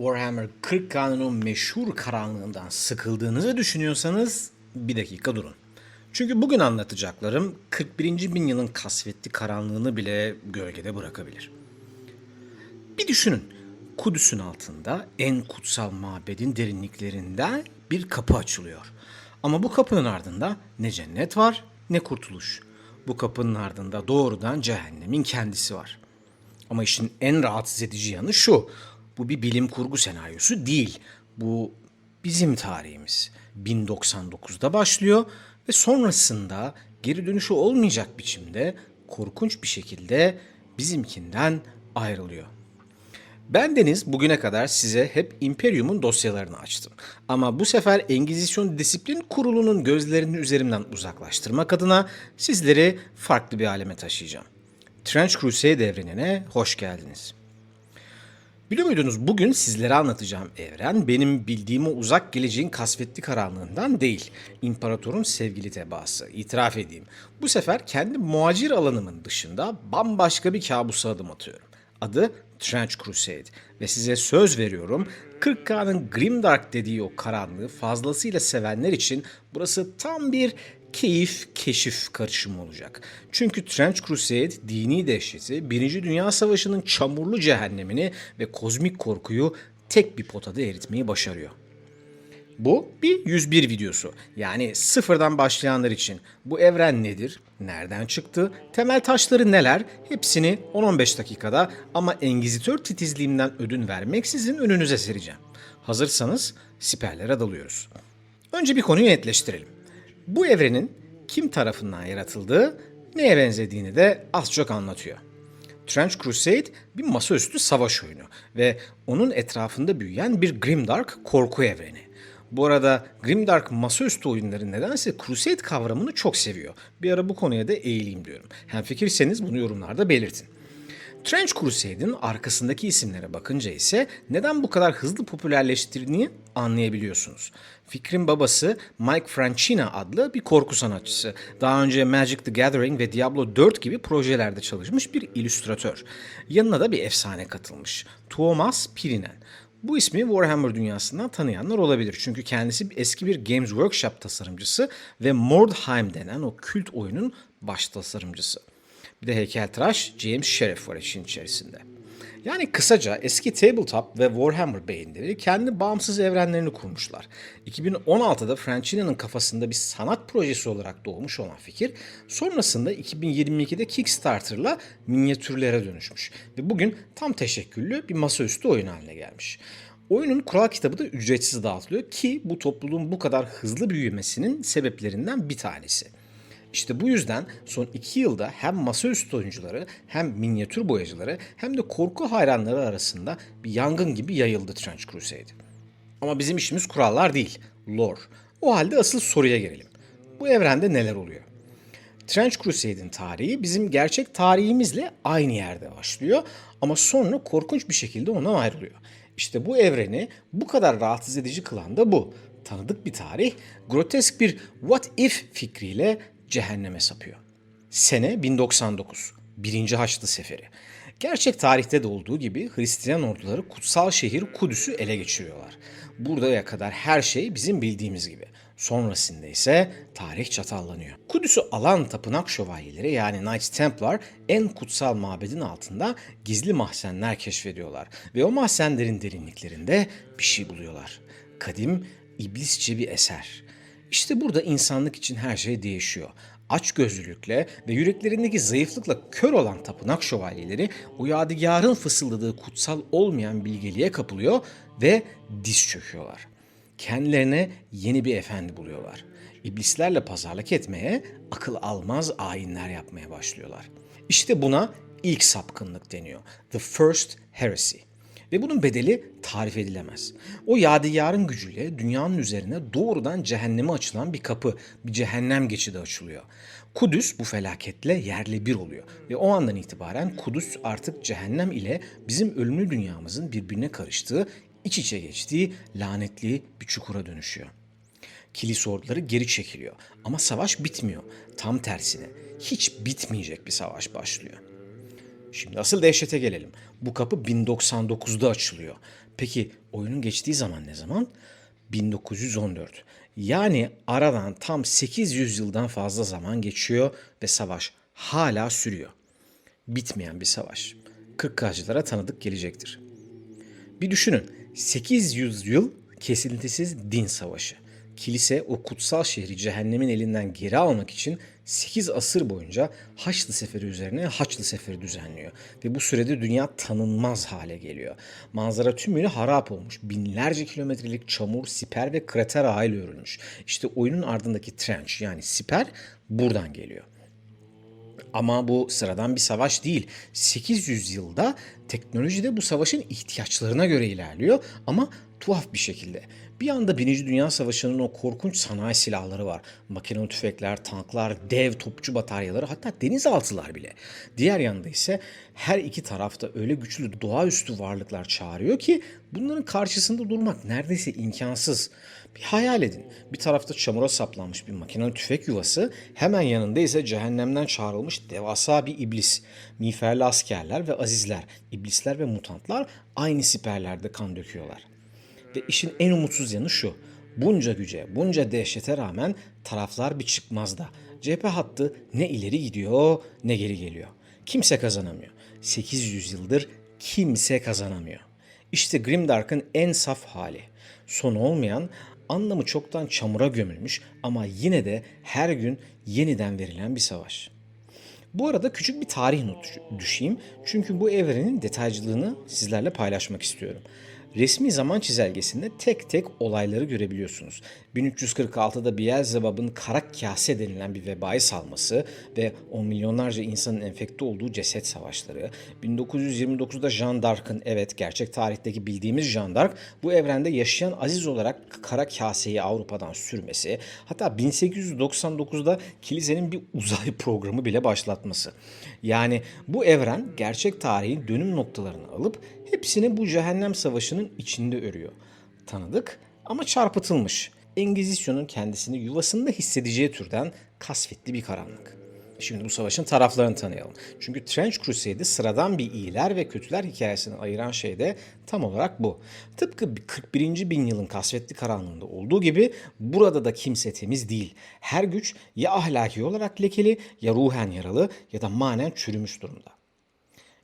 Warhammer 40K'nın meşhur karanlığından sıkıldığınızı düşünüyorsanız bir dakika durun. Çünkü bugün anlatacaklarım 41. bin yılın kasvetli karanlığını bile gölgede bırakabilir. Bir düşünün. Kudüs'ün altında en kutsal mabedin derinliklerinden bir kapı açılıyor. Ama bu kapının ardında ne cennet var ne kurtuluş. Bu kapının ardında doğrudan cehennemin kendisi var. Ama işin en rahatsız edici yanı şu. Bu bir bilim kurgu senaryosu değil. Bu bizim tarihimiz. 1099'da başlıyor ve sonrasında geri dönüşü olmayacak biçimde korkunç bir şekilde bizimkinden ayrılıyor. Ben Deniz bugüne kadar size hep Imperium'un dosyalarını açtım. Ama bu sefer Engizisyon Disiplin Kurulu'nun gözlerini üzerimden uzaklaştırmak adına sizleri farklı bir aleme taşıyacağım. Trench Crusade evrenine hoş geldiniz. Biliyor muydunuz bugün sizlere anlatacağım evren benim bildiğime uzak geleceğin kasvetli karanlığından değil. İmparatorun sevgili tebaası, itiraf edeyim. Bu sefer kendi muacir alanımın dışında bambaşka bir kabusa adım atıyorum. Adı Trench Crusade ve size söz veriyorum 40K'nın Grimdark dediği o karanlığı fazlasıyla sevenler için burası tam bir keyif, keşif karışımı olacak. Çünkü Trench Crusade dini dehşeti, Birinci Dünya Savaşı'nın çamurlu cehennemini ve kozmik korkuyu tek bir potada eritmeyi başarıyor. Bu bir 101 videosu. Yani sıfırdan başlayanlar için bu evren nedir, nereden çıktı, temel taşları neler hepsini 10-15 dakikada ama Engizitör titizliğimden ödün vermeksizin önünüze sereceğim. Hazırsanız siperlere dalıyoruz. Önce bir konuyu netleştirelim. Bu evrenin kim tarafından yaratıldığı, neye benzediğini de az çok anlatıyor. Trench Crusade bir masaüstü savaş oyunu ve onun etrafında büyüyen bir Grimdark korku evreni. Bu arada Grimdark masaüstü oyunları nedense Crusade kavramını çok seviyor. Bir ara bu konuya da eğileyim diyorum. Hemfikiryseniz bunu yorumlarda belirtin. Trench Crusade'in arkasındaki isimlere bakınca ise neden bu kadar hızlı popülerleştirdiğini anlayabiliyorsunuz. Fikrin babası Mike Francina adlı bir korku sanatçısı. Daha önce Magic the Gathering ve Diablo 4 gibi projelerde çalışmış bir illüstratör. Yanına da bir efsane katılmış. Tuomas Pirinen. Bu ismi Warhammer dünyasından tanıyanlar olabilir. Çünkü kendisi eski bir Games Workshop tasarımcısı ve Mordheim denen o kült oyunun baş tasarımcısı. Bir de heykeltıraş James Sheriff var işin içerisinde. Yani kısaca eski tabletop ve Warhammer beyinleri kendi bağımsız evrenlerini kurmuşlar. 2016'da Francina'nın kafasında bir sanat projesi olarak doğmuş olan fikir, sonrasında 2022'de Kickstarter'la minyatürlere dönüşmüş ve bugün tam teşekküllü bir masaüstü oyun haline gelmiş. Oyunun kural kitabı da ücretsiz dağıtılıyor ki bu topluluğun bu kadar hızlı büyümesinin sebeplerinden bir tanesi. İşte bu yüzden son 2 yılda hem masaüstü oyuncuları hem minyatür boyacıları hem de korku hayranları arasında bir yangın gibi yayıldı Trench Crusade. Ama bizim işimiz kurallar değil, lore. O halde asıl soruya gelelim. Bu evrende neler oluyor? Trench Crusade'in tarihi bizim gerçek tarihimizle aynı yerde başlıyor ama sonra korkunç bir şekilde ondan ayrılıyor. İşte bu evreni bu kadar rahatsız edici kılan da bu. Tanıdık bir tarih, grotesk bir what if fikriyle cehenneme sapıyor. Sene 1099. Birinci Haçlı Seferi. Gerçek tarihte de olduğu gibi Hristiyan orduları kutsal şehir Kudüs'ü ele geçiriyorlar. Buraya kadar her şey bizim bildiğimiz gibi. Sonrasında ise tarih çatallanıyor. Kudüs'ü alan tapınak şövalyeleri yani Knights Templar en kutsal mabedin altında gizli mahzenler keşfediyorlar. Ve o mahzenlerin derinliklerinde bir şey buluyorlar. Kadim, iblisçe bir eser. İşte burada insanlık için her şey değişiyor. Açgözlülükle ve yüreklerindeki zayıflıkla kör olan tapınak şövalyeleri o yadigarın fısıldadığı kutsal olmayan bilgeliğe kapılıyor ve diz çöküyorlar. Kendilerine yeni bir efendi buluyorlar. İblislerle pazarlık etmeye, akıl almaz ayinler yapmaya başlıyorlar. İşte buna ilk sapkınlık deniyor. The First Heresy. Ve bunun bedeli tarif edilemez. O yadigarın gücüyle dünyanın üzerine doğrudan cehenneme açılan bir kapı, bir cehennem geçidi açılıyor. Kudüs bu felaketle yerle bir oluyor. Ve o andan itibaren Kudüs artık cehennem ile bizim ölümlü dünyamızın birbirine karıştığı, iç içe geçtiği lanetli bir çukura dönüşüyor. Kilise orduları geri çekiliyor. Ama savaş bitmiyor. Tam tersine hiç bitmeyecek bir savaş başlıyor. Şimdi asıl dehşete gelelim. Bu kapı 1099'da açılıyor. Peki oyunun geçtiği zaman ne zaman? 1914. Yani aradan tam 800 yıldan fazla zaman geçiyor ve savaş hala sürüyor. Bitmeyen bir savaş. 40'lılara tanıdık gelecektir. Bir düşünün. 800 yıl kesintisiz din savaşı. Kilise o kutsal şehri cehennemin elinden geri almak için 8 asır boyunca Haçlı Seferi üzerine Haçlı Seferi düzenliyor. Ve bu sürede dünya tanınmaz hale geliyor. Manzara tümüyle harap olmuş. Binlerce kilometrelik çamur, siper ve krater ağıyla örülmüş. İşte oyunun ardındaki trench yani siper buradan geliyor. Ama bu sıradan bir savaş değil. 800 yılda teknoloji de bu savaşın ihtiyaçlarına göre ilerliyor ama tuhaf bir şekilde. Bir yanda Birinci Dünya Savaşı'nın o korkunç sanayi silahları var. Makinalı tüfekler, tanklar, dev topçu bataryaları hatta denizaltılar bile. Diğer yanda ise her iki tarafta öyle güçlü doğaüstü varlıklar çağırıyor ki bunların karşısında durmak neredeyse imkansız. Bir hayal edin. Bir tarafta çamura saplanmış bir makinalı tüfek yuvası, hemen yanında ise cehennemden çağrılmış devasa bir iblis. Miğferli askerler ve azizler, iblisler ve mutantlar aynı siperlerde kan döküyorlar. Ve işin en umutsuz yanı şu. Bunca güce, bunca dehşete rağmen taraflar bir çıkmazda. Cephe hattı ne ileri gidiyor ne geri geliyor. Kimse kazanamıyor. 800 yıldır kimse kazanamıyor. İşte Grimdark'ın en saf hali. Sonu olmayan, anlamı çoktan çamura gömülmüş ama yine de her gün yeniden verilen bir savaş. Bu arada küçük bir tarih notu düşeyim. Çünkü bu evrenin detaycılığını sizlerle paylaşmak istiyorum. Resmi zaman çizelgesinde tek tek olayları görebiliyorsunuz. 1346'da Beelzebub'un kara kase denilen bir vebayı salması ve on milyonlarca insanın enfekte olduğu ceset savaşları. 1929'da Jeanne d'Arc'ın, evet gerçek tarihteki bildiğimiz Jeanne d'Arc, bu evrende yaşayan Aziz olarak kara kaseyi Avrupa'dan sürmesi. Hatta 1899'da kilisenin bir uzay programı bile başlatması. Yani bu evren gerçek tarihin dönüm noktalarını alıp hepsini bu cehennem savaşının içinde örüyor. Tanıdık ama çarpıtılmış. Engizisyon'un kendisini yuvasında hissedeceği türden kasvetli bir karanlık. Şimdi bu savaşın taraflarını tanıyalım. Çünkü Trench Crusade'i sıradan bir iyiler ve kötüler hikayesini ayıran şey de tam olarak bu. Tıpkı 41. bin yılın kasvetli karanlığında olduğu gibi burada da kimse temiz değil. Her güç ya ahlaki olarak lekeli, ya ruhen yaralı ya da manen çürümüş durumda.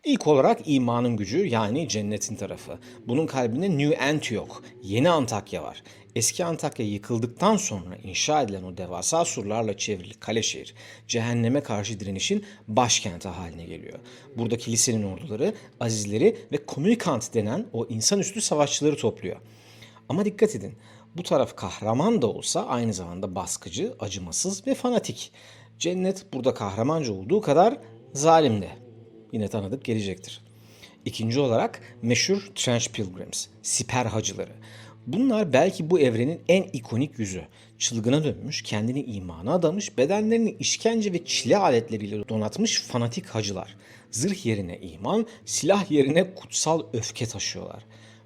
İlk olarak imanın gücü yani cennetin tarafı. Bunun kalbinde New Antioch, yeni Antakya var. Eski Antakya yıkıldıktan sonra inşa edilen o devasa surlarla çevrili kale şehir, cehenneme karşı direnişin başkenti haline geliyor. Burada kilisenin orduları, azizleri ve komünikant denen o insanüstü savaşçıları topluyor. Ama dikkat edin, bu taraf kahraman da olsa aynı zamanda baskıcı, acımasız ve fanatik. Cennet burada kahramanca olduğu kadar zalim de. Yine tanıdık gelecektir. İkinci olarak meşhur Trench Pilgrims, siper hacıları. Bunlar belki bu evrenin en ikonik yüzü. Çılgına dönmüş, kendini imana adamış, bedenlerini işkence ve çile aletleriyle donatmış fanatik hacılar. Zırh yerine iman, silah yerine kutsal öfke taşıyorlar.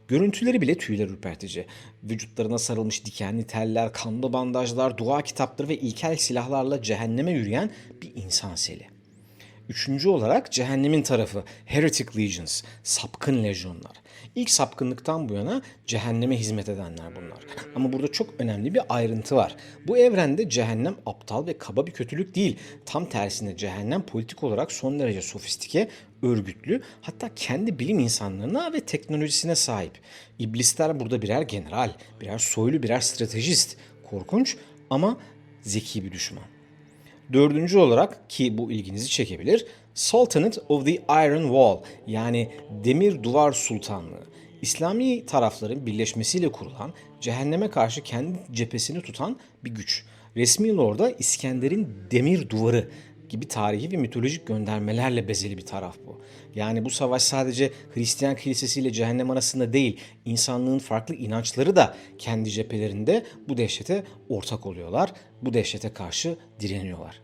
Görüntüleri bile tüyler ürpertici. Vücutlarına sarılmış dikenli teller, kanlı bandajlar, dua kitapları ve ilkel silahlarla cehenneme yürüyen bir insan seli. Üçüncü olarak cehennemin tarafı Heretic Legions, sapkın lejyonlar. İlk sapkınlıktan bu yana cehenneme hizmet edenler bunlar. Ama burada çok önemli bir ayrıntı var. Bu evrende cehennem aptal ve kaba bir kötülük değil. Tam tersine cehennem politik olarak son derece sofistike, örgütlü, hatta kendi bilim insanlarına ve teknolojisine sahip. İblisler burada birer general, birer soylu, birer stratejist. Korkunç ama zeki bir düşman. Dördüncü olarak ki bu ilginizi çekebilir, Sultanate of the Iron Wall yani Demir Duvar Sultanlığı. İslami tarafların birleşmesiyle kurulan, cehenneme karşı kendi cephesini tutan bir güç. Resmi lorda İskender'in Demir Duvarı gibi tarihi ve mitolojik göndermelerle bezeli bir taraf bu. Yani bu savaş sadece Hristiyan kilisesiyle cehennem arasında değil, insanlığın farklı inançları da kendi cephelerinde bu dehşete ortak oluyorlar, bu dehşete karşı direniyorlar.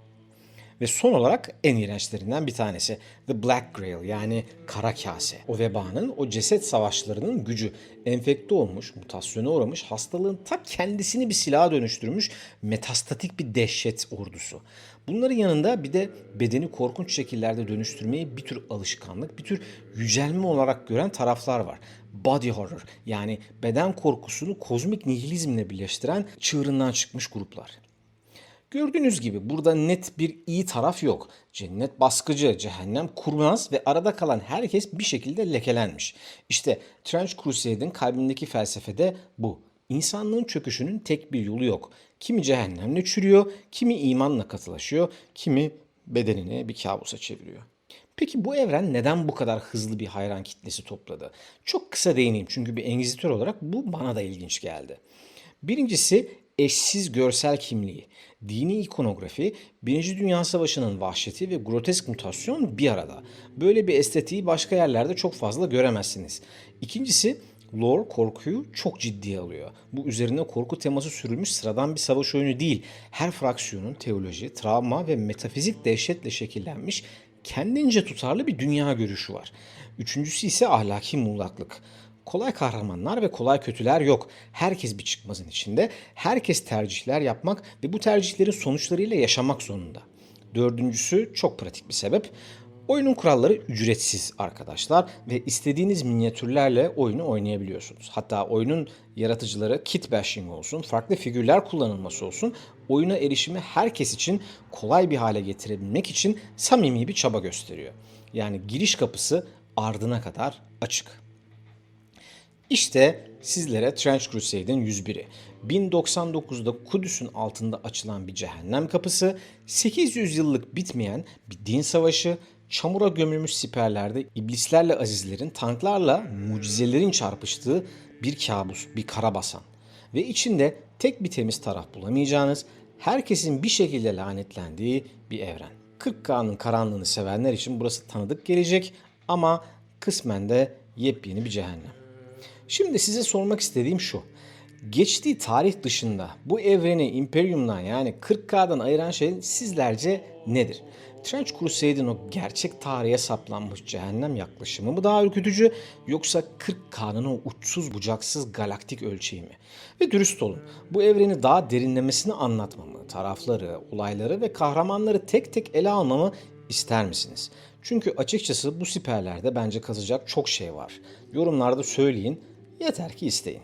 Ve son olarak en iğrençlerinden bir tanesi The Black Grail, yani kara kase. O vebanın, o ceset savaşlarının gücü. Enfekte olmuş, mutasyona uğramış, hastalığın ta kendisini bir silaha dönüştürmüş metastatik bir dehşet ordusu. Bunların yanında bir de bedeni korkunç şekillerde dönüştürmeyi bir tür alışkanlık, bir tür yücelme olarak gören taraflar var. Body horror, yani beden korkusunu kozmik nihilizmle birleştiren çığırından çıkmış gruplar. Gördüğünüz gibi burada net bir iyi taraf yok. Cennet baskıcı, cehennem kurnaz ve arada kalan herkes bir şekilde lekelenmiş. İşte Trench Crusade'in kalbindeki felsefe de bu. İnsanlığın çöküşünün tek bir yolu yok. Kimi cehennemle çürüyor, kimi imanla katılaşıyor, kimi bedenini bir kabusa çeviriyor. Peki bu evren neden bu kadar hızlı bir hayran kitlesi topladı? Çok kısa değineyim çünkü bir engizitör olarak bu bana da ilginç geldi. Birincisi eşsiz görsel kimliği. Dini ikonografi, Birinci Dünya Savaşı'nın vahşeti ve grotesk mutasyon bir arada. Böyle bir estetiği başka yerlerde çok fazla göremezsiniz. İkincisi lore korkuyu çok ciddiye alıyor. Bu üzerine korku teması sürülmüş sıradan bir savaş oyunu değil. Her fraksiyonun teoloji, travma ve metafizik dehşetle şekillenmiş kendince tutarlı bir dünya görüşü var. Üçüncüsü ise ahlaki muğlaklık. Kolay kahramanlar ve kolay kötüler yok. Herkes bir çıkmazın içinde. Herkes tercihler yapmak ve bu tercihlerin sonuçlarıyla yaşamak zorunda. Dördüncüsü çok pratik bir sebep. Oyunun kuralları ücretsiz arkadaşlar ve istediğiniz minyatürlerle oyunu oynayabiliyorsunuz. Hatta oyunun yaratıcıları kit bashing olsun, farklı figürler kullanılması olsun, oyuna erişimi herkes için kolay bir hale getirebilmek için samimi bir çaba gösteriyor. Yani giriş kapısı ardına kadar açık. İşte sizlere Trench Crusade'in 101'i. 1099'da Kudüs'ün altında açılan bir cehennem kapısı, 800 yıllık bitmeyen bir din savaşı, çamura gömülmüş siperlerde iblislerle azizlerin, tanklarla mucizelerin çarpıştığı bir kabus, bir karabasan. Ve içinde tek bir temiz taraf bulamayacağınız, herkesin bir şekilde lanetlendiği bir evren. 40K'nın karanlığını sevenler için burası tanıdık gelecek ama kısmen de yepyeni bir cehennem. Şimdi size sormak istediğim şu. Geçtiği tarih dışında bu evreni Imperium'dan, yani 40K'dan ayıran şey sizlerce nedir? Trench Crusade'in o gerçek tarihe saplanmış cehennem yaklaşımı mı daha ürkütücü, yoksa 40K'nın o uçsuz bucaksız galaktik ölçeği mi? Ve dürüst olun, bu evreni daha derinlemesine anlatmamı, tarafları, olayları ve kahramanları tek tek ele almamı ister misiniz? Çünkü açıkçası bu siperlerde bence kazacak çok şey var. Yorumlarda söyleyin, yeter ki isteyin.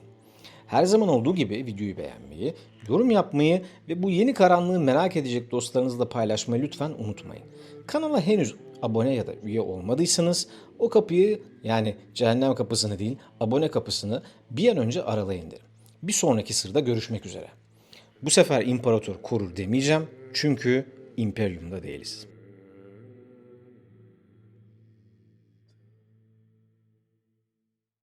Her zaman olduğu gibi videoyu beğenmeyi, yorum yapmayı ve bu yeni karanlığı merak edecek dostlarınızla paylaşmayı lütfen unutmayın. Kanala henüz abone ya da üye olmadıysanız o kapıyı, yani cehennem kapısını değil abone kapısını bir an önce aralayın derim. Bir sonraki sırda görüşmek üzere. Bu sefer imparator korur demeyeceğim çünkü imperiumda değiliz.